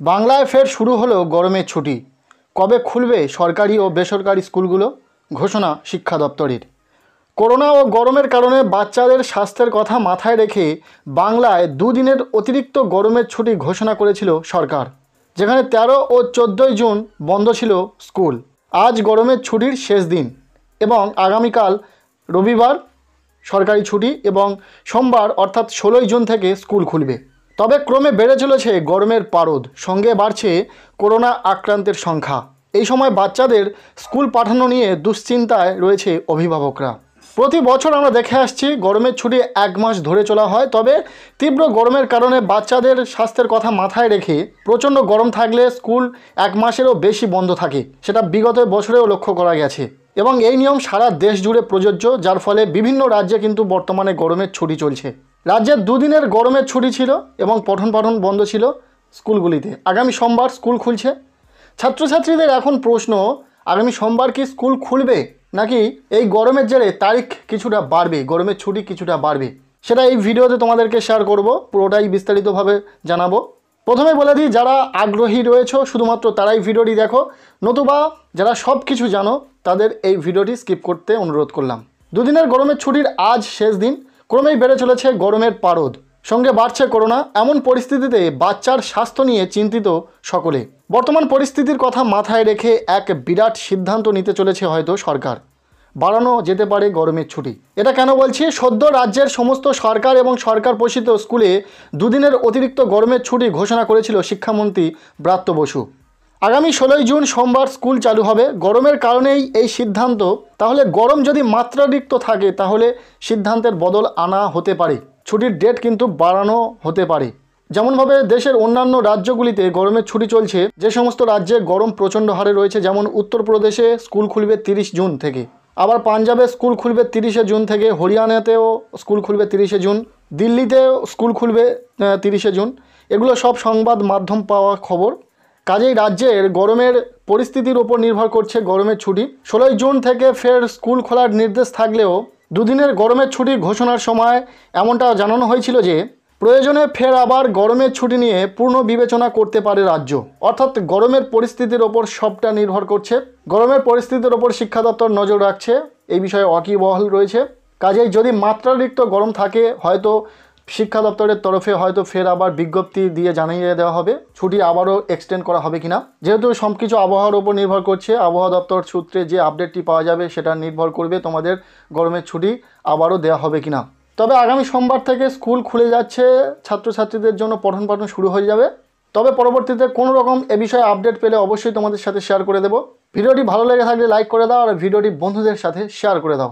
বাংলায় ফের শুরু হলো গরমের ছুটি। কবে খুলবে সরকারি ও বেসরকারি স্কুলগুলো, ঘোষণা শিক্ষা দপ্তরের। করোনা ও গরমের কারণে বাচ্চাদের স্বাস্থ্যের কথা মাথায় রেখে বাংলায় দুদিনের অতিরিক্ত গরমের ছুটি ঘোষণা করেছিল সরকার, যেখানে 13 ও 14 জুন বন্ধ ছিল স্কুল। আজ গরমের ছুটির শেষ দিন এবং আগামীকাল রবিবার সরকারি ছুটি এবং সোমবার অর্থাৎ 16 জুন থেকে স্কুল খুলবে। তবে ক্রমে বেড়ে চলেছে গরমের পারদ, সঙ্গে বাড়ছে করোনা আক্রান্তের সংখ্যা। এই সময় বাচ্চাদের স্কুল পাঠানো নিয়ে দুশ্চিন্তায় রয়েছে অভিভাবকরা। প্রতি বছর আমরা দেখে আসছি গরমের ছুটি 1 মাস ধরে চলা হয়, তবে তীব্র গরমের কারণে বাচ্চাদের স্বাস্থ্যের কথা মাথায় রেখে প্রচণ্ড গরম থাকলে স্কুল 1 মাসেরও বেশি বন্ধ থাকে, সেটা বিগত বছরেও লক্ষ্য করা গেছে এবং এই নিয়ম সারা দেশ জুড়ে প্রযোজ্য, যার ফলে বিভিন্ন রাজ্যে কিন্তু বর্তমানে গরমের ছুটি চলছে। রাজ্যে দুদিনের গরমের ছুটি ছিল এবং পঠন পাঠন বন্ধ ছিল স্কুলগুলিতে। আগামী সোমবার স্কুল খুলছে। ছাত্রছাত্রীদের এখন প্রশ্ন, আগামী সোমবার কি স্কুল খুলবে, নাকি এই গরমের জেরে তারিখ কিছুটা বাড়বে, গরমের ছুটি কিছুটা বাড়বে, সেটা এই ভিডিওতে তোমাদেরকে শেয়ার করব, পুরোটাই বিস্তারিতভাবে জানাবো। প্রথমে বলে দিই, যারা আগ্রহী রয়েছে শুধুমাত্র তারাই ভিডিওটি দেখো, নতুবা যারা সব কিছু জানো তাদের এই ভিডিওটি স্কিপ করতে অনুরোধ করলাম। দুদিনের গরমের ছুটির আজ শেষ দিন। ক্রমেই বেড়ে চলেছে গরমের পারদ, সঙ্গে বাড়ছে করোনা। এমন পরিস্থিতিতে বাচ্চার স্বাস্থ্য নিয়ে চিন্তিত সকলে। বর্তমান পরিস্থিতির কথা মাথায় রেখে এক বিরাট সিদ্ধান্ত নিতে চলেছে হয়তো সরকার, বাড়ানো যেতে পারে গরমের ছুটি। এটা কেন বলছি, সদ্য রাজ্যের সমস্ত সরকার এবং সরকার পোষিত স্কুলে দুদিনের অতিরিক্ত গরমের ছুটি ঘোষণা করেছিল শিক্ষামন্ত্রী ব্রাত্য বসু। আগামী 16 জুন সোমবার স্কুল চালু হবে। গরমের কারণেই এই সিদ্ধান্ত। তাহলে গরম যদি মাত্রাতিরিক্ত থাকে তাহলে সিদ্ধান্তের বদল আনা হতে পারে, ছুটির ডেট কিন্তু বাড়ানো হতে পারে। যেমনভাবে দেশের অন্যান্য রাজ্যগুলিতে গরমের ছুটি চলছে, যে সমস্ত রাজ্যে গরম প্রচণ্ড হারে রয়েছে, যেমন উত্তরপ্রদেশে স্কুল খুলবে 30 জুন থেকে, আবার পাঞ্জাবে স্কুল খুলবে 30 জুন থেকে, হরিয়ানাতেও স্কুল খুলবে 30 জুন, দিল্লিতেও স্কুল খুলবে 30 জুন। এগুলো সব সংবাদ মাধ্যম পাওয়া খবর। কাজেই রাজ্যের গরমের পরিস্থিতির ওপর নির্ভর করছে গরমের ছুটি। 16 জুন থেকে ফের স্কুল খোলার নির্দেশ থাকলেও দুদিনের গরমের ছুটি ঘোষণার সময় এমনটা জানানো হয়েছিল যে প্রয়োজনে ফের আবার গরমের ছুটি নিয়ে পূর্ণ বিবেচনা করতে পারে রাজ্য। অর্থাৎ গরমের পরিস্থিতির ওপর সবটা নির্ভর করছে। গরমের পরিস্থিতির ওপর শিক্ষা দপ্তর নজর রাখছে, এই বিষয়ে ওয়াকিবহাল রয়েছে। কাজেই যদি মাত্রাতিরিক্ত গরম থাকে, হয়তো শিক্ষা দপ্তরের তরফে হয়তো ফের আবার বিজ্ঞপ্তি দিয়ে জানিয়ে দেওয়া হবে ছুটি আবারও এক্সটেন্ড করা হবে কিনা। যেহেতু সব কিছু আবহাওয়ার ওপর নির্ভর করছে, আবহাওয়া দপ্তর সূত্রে যে আপডেটটি পাওয়া যাবে সেটা নির্ভর করবে তোমাদের গরমের ছুটি আবারও দেওয়া হবে কিনা। তবে আগামী সোমবার থেকে স্কুল খুলে যাচ্ছে, ছাত্রছাত্রীদের জন্য পঠন পাঠন শুরু হয়ে যাবে। তবে পরবর্তীতে কোনো রকম এ বিষয়ে আপডেট পেলে অবশ্যই তোমাদের সাথে শেয়ার করে দেবো। ভিডিওটি ভালো লেগে থাকলে লাইক করে দাও আর ভিডিওটি বন্ধুদের সাথে শেয়ার করে দাও।